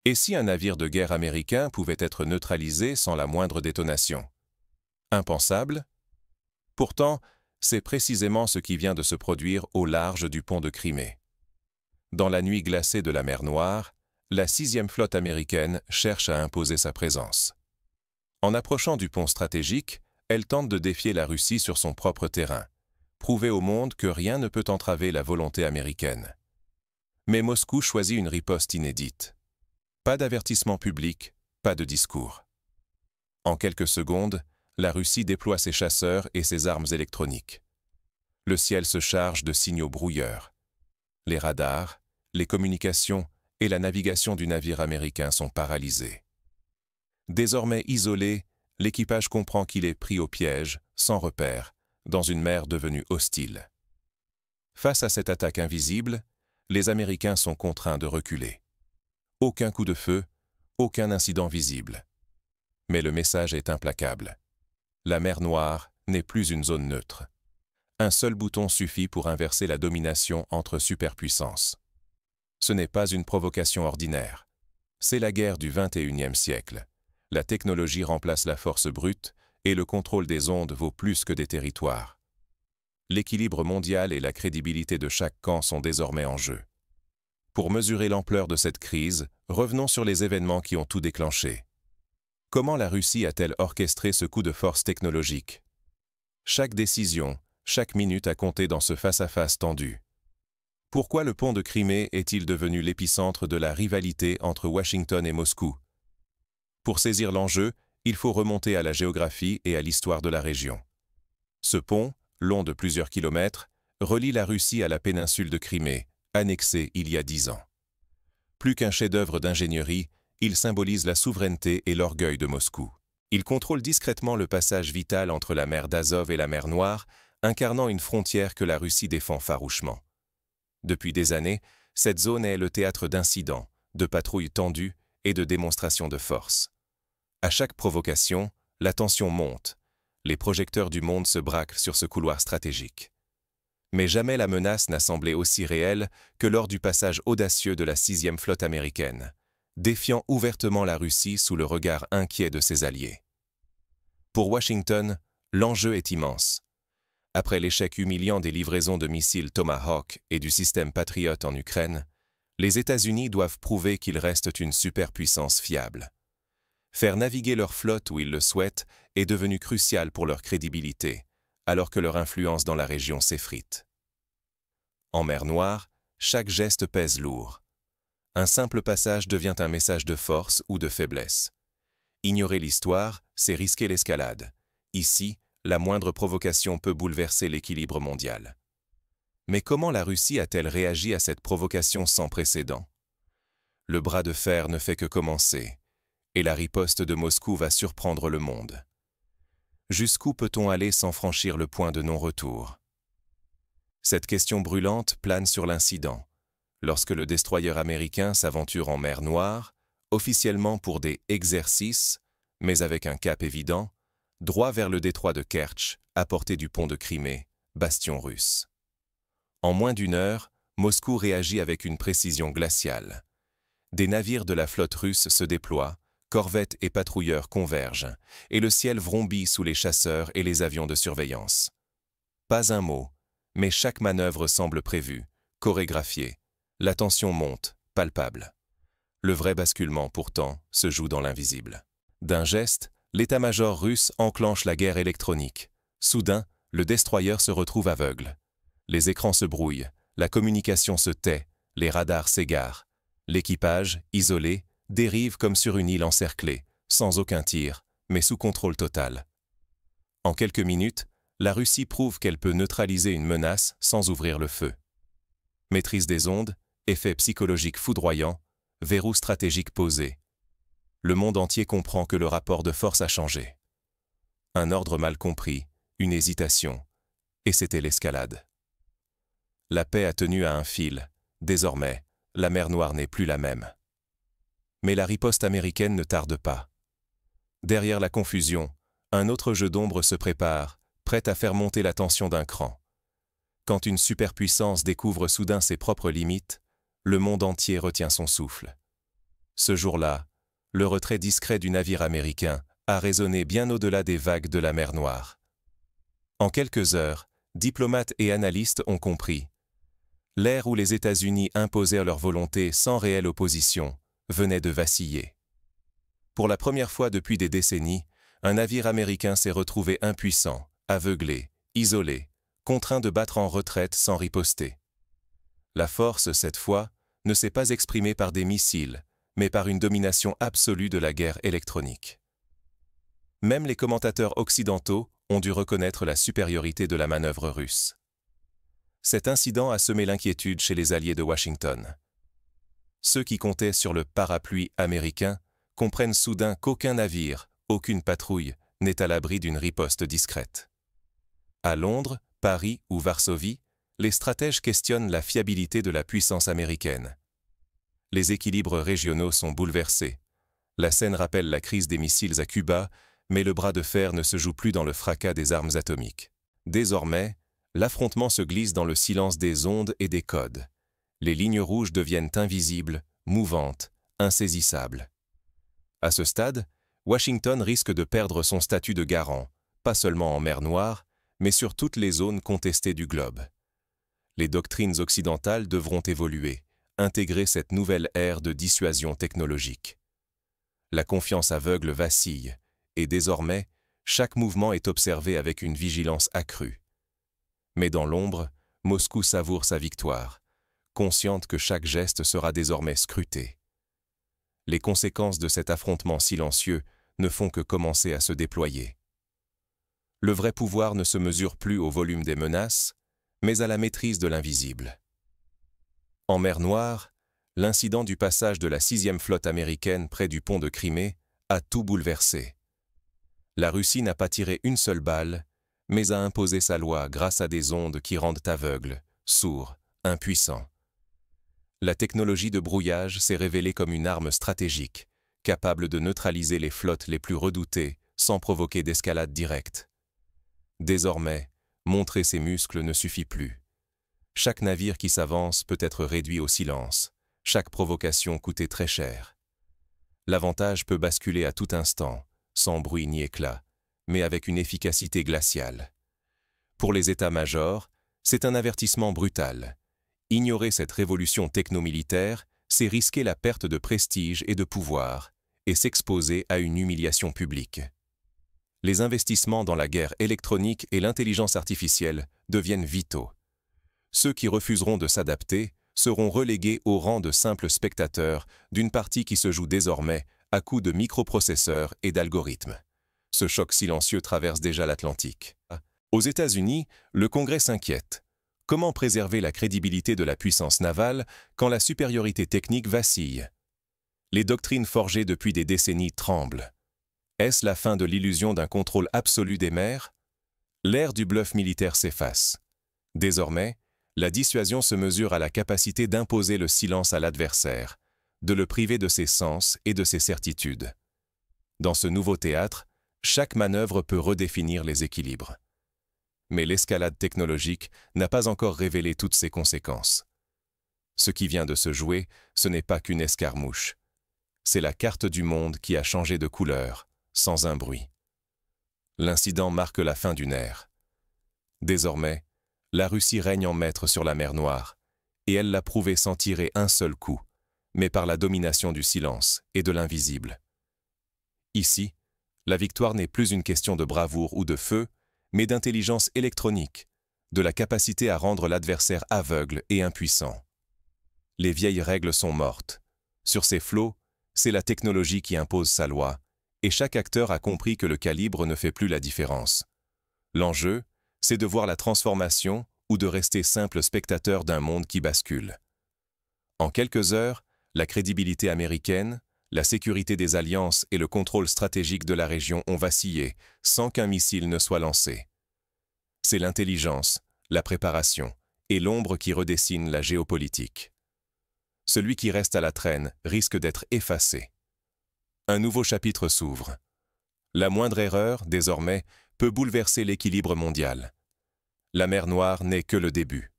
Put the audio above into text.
Et si un navire de guerre américain pouvait être neutralisé sans la moindre détonation? Impensable? Pourtant, c'est précisément ce qui vient de se produire au large du pont de Crimée. Dans la nuit glacée de la mer Noire, la 6e flotte américaine cherche à imposer sa présence. En approchant du pont stratégique, elle tente de défier la Russie sur son propre terrain, prouver au monde que rien ne peut entraver la volonté américaine. Mais Moscou choisit une riposte inédite. Pas d'avertissement public, pas de discours. En quelques secondes, la Russie déploie ses chasseurs et ses armes électroniques. Le ciel se charge de signaux brouilleurs. Les radars, les communications et la navigation du navire américain sont paralysés. Désormais isolé, l'équipage comprend qu'il est pris au piège, sans repère, dans une mer devenue hostile. Face à cette attaque invisible, les Américains sont contraints de reculer. Aucun coup de feu, aucun incident visible. Mais le message est implacable. La mer Noire n'est plus une zone neutre. Un seul bouton suffit pour inverser la domination entre superpuissances. Ce n'est pas une provocation ordinaire. C'est la guerre du XXIe siècle. La technologie remplace la force brute et le contrôle des ondes vaut plus que des territoires. L'équilibre mondial et la crédibilité de chaque camp sont désormais en jeu. Pour mesurer l'ampleur de cette crise, revenons sur les événements qui ont tout déclenché. Comment la Russie a-t-elle orchestré ce coup de force technologique? Chaque décision, chaque minute a compté dans ce face-à-face tendu. Pourquoi le pont de Crimée est-il devenu l'épicentre de la rivalité entre Washington et Moscou? Pour saisir l'enjeu, il faut remonter à la géographie et à l'histoire de la région. Ce pont, long de plusieurs kilomètres, relie la Russie à la péninsule de Crimée, annexée il y a 10 ans. Plus qu'un chef-d'œuvre d'ingénierie, il symbolise la souveraineté et l'orgueil de Moscou. Il contrôle discrètement le passage vital entre la mer d'Azov et la mer Noire, incarnant une frontière que la Russie défend farouchement. Depuis des années, cette zone est le théâtre d'incidents, de patrouilles tendues et de démonstrations de force. À chaque provocation, la tension monte. Les projecteurs du monde se braquent sur ce couloir stratégique. Mais jamais la menace n'a semblé aussi réelle que lors du passage audacieux de la 6e flotte américaine, défiant ouvertement la Russie sous le regard inquiet de ses alliés. Pour Washington, l'enjeu est immense. Après l'échec humiliant des livraisons de missiles Tomahawk et du système Patriot en Ukraine, les États-Unis doivent prouver qu'ils restent une superpuissance fiable. Faire naviguer leur flotte où ils le souhaitent est devenu crucial pour leur crédibilité, alors que leur influence dans la région s'effrite. En mer Noire, chaque geste pèse lourd. Un simple passage devient un message de force ou de faiblesse. Ignorer l'histoire, c'est risquer l'escalade. Ici, la moindre provocation peut bouleverser l'équilibre mondial. Mais comment la Russie a-t-elle réagi à cette provocation sans précédent? Le bras de fer ne fait que commencer, et la riposte de Moscou va surprendre le monde. Jusqu'où peut-on aller sans franchir le point de non-retour? Cette question brûlante plane sur l'incident, lorsque le destroyer américain s'aventure en mer Noire, officiellement pour des exercices, mais avec un cap évident, droit vers le détroit de Kertch, à portée du pont de Crimée, bastion russe. En moins d'une heure, Moscou réagit avec une précision glaciale. Des navires de la flotte russe se déploient, corvettes et patrouilleurs convergent, et le ciel vrombit sous les chasseurs et les avions de surveillance. Pas un mot, mais chaque manœuvre semble prévue, chorégraphiée. La tension monte, palpable. Le vrai basculement, pourtant, se joue dans l'invisible. D'un geste, l'état-major russe enclenche la guerre électronique. Soudain, le destroyer se retrouve aveugle. Les écrans se brouillent, la communication se tait, les radars s'égarent. L'équipage, isolé, dérive comme sur une île encerclée, sans aucun tir, mais sous contrôle total. En quelques minutes, la Russie prouve qu'elle peut neutraliser une menace sans ouvrir le feu. Maîtrise des ondes, effet psychologique foudroyant, verrou stratégique posé. Le monde entier comprend que le rapport de force a changé. Un ordre mal compris, une hésitation, et c'était l'escalade. La paix a tenu à un fil. Désormais, la mer Noire n'est plus la même. Mais la riposte américaine ne tarde pas. Derrière la confusion, un autre jeu d'ombre se prépare, prêt à faire monter la tension d'un cran. Quand une superpuissance découvre soudain ses propres limites, le monde entier retient son souffle. Ce jour-là, le retrait discret du navire américain a résonné bien au-delà des vagues de la mer Noire. En quelques heures, diplomates et analystes ont compris. L'ère où les États-Unis imposèrent leur volonté sans réelle opposition venait de vaciller. Pour la première fois depuis des décennies, un navire américain s'est retrouvé impuissant, aveuglé, isolé, contraint de battre en retraite sans riposter. La force, cette fois, ne s'est pas exprimée par des missiles, mais par une domination absolue de la guerre électronique. Même les commentateurs occidentaux ont dû reconnaître la supériorité de la manœuvre russe. Cet incident a semé l'inquiétude chez les alliés de Washington. Ceux qui comptaient sur le parapluie américain comprennent soudain qu'aucun navire, aucune patrouille n'est à l'abri d'une riposte discrète. À Londres, Paris ou Varsovie, les stratèges questionnent la fiabilité de la puissance américaine. Les équilibres régionaux sont bouleversés. La scène rappelle la crise des missiles à Cuba, mais le bras de fer ne se joue plus dans le fracas des armes atomiques. Désormais, l'affrontement se glisse dans le silence des ondes et des codes. Les lignes rouges deviennent invisibles, mouvantes, insaisissables. À ce stade, Washington risque de perdre son statut de garant, pas seulement en mer Noire, mais sur toutes les zones contestées du globe. Les doctrines occidentales devront évoluer, intégrer cette nouvelle ère de dissuasion technologique. La confiance aveugle vacille, et désormais, chaque mouvement est observé avec une vigilance accrue. Mais dans l'ombre, Moscou savoure sa victoire, consciente que chaque geste sera désormais scruté. Les conséquences de cet affrontement silencieux ne font que commencer à se déployer. Le vrai pouvoir ne se mesure plus au volume des menaces, mais à la maîtrise de l'invisible. En mer Noire, l'incident du passage de la 6e flotte américaine près du pont de Crimée a tout bouleversé. La Russie n'a pas tiré une seule balle, mais a imposé sa loi grâce à des ondes qui rendent aveugles, sourds, impuissants. La technologie de brouillage s'est révélée comme une arme stratégique, capable de neutraliser les flottes les plus redoutées sans provoquer d'escalade directe. Désormais, montrer ses muscles ne suffit plus. Chaque navire qui s'avance peut être réduit au silence, chaque provocation coûtait très cher. L'avantage peut basculer à tout instant, sans bruit ni éclat, mais avec une efficacité glaciale. Pour les états-majors, c'est un avertissement brutal. Ignorer cette révolution technomilitaire, c'est risquer la perte de prestige et de pouvoir, et s'exposer à une humiliation publique. Les investissements dans la guerre électronique et l'intelligence artificielle deviennent vitaux. Ceux qui refuseront de s'adapter seront relégués au rang de simples spectateurs d'une partie qui se joue désormais à coups de microprocesseurs et d'algorithmes. Ce choc silencieux traverse déjà l'Atlantique. Aux États-Unis, le Congrès s'inquiète. Comment préserver la crédibilité de la puissance navale quand la supériorité technique vacille? Les doctrines forgées depuis des décennies tremblent. Est-ce la fin de l'illusion d'un contrôle absolu des mers? L'ère du bluff militaire s'efface. Désormais, la dissuasion se mesure à la capacité d'imposer le silence à l'adversaire, de le priver de ses sens et de ses certitudes. Dans ce nouveau théâtre, chaque manœuvre peut redéfinir les équilibres. Mais l'escalade technologique n'a pas encore révélé toutes ses conséquences. Ce qui vient de se jouer, ce n'est pas qu'une escarmouche. C'est la carte du monde qui a changé de couleur, sans un bruit. L'incident marque la fin d'une ère. Désormais, la Russie règne en maître sur la mer Noire, et elle l'a prouvé sans tirer un seul coup, mais par la domination du silence et de l'invisible. Ici, la victoire n'est plus une question de bravoure ou de feu, mais d'intelligence électronique, de la capacité à rendre l'adversaire aveugle et impuissant. Les vieilles règles sont mortes. Sur ces flots, c'est la technologie qui impose sa loi, et chaque acteur a compris que le calibre ne fait plus la différence. L'enjeu, c'est de voir la transformation ou de rester simple spectateur d'un monde qui bascule. En quelques heures, la crédibilité américaine, la sécurité des alliances et le contrôle stratégique de la région ont vacillé, sans qu'un missile ne soit lancé. C'est l'intelligence, la préparation et l'ombre qui redessinent la géopolitique. Celui qui reste à la traîne risque d'être effacé. Un nouveau chapitre s'ouvre. La moindre erreur, désormais, peut bouleverser l'équilibre mondial. La mer Noire n'est que le début.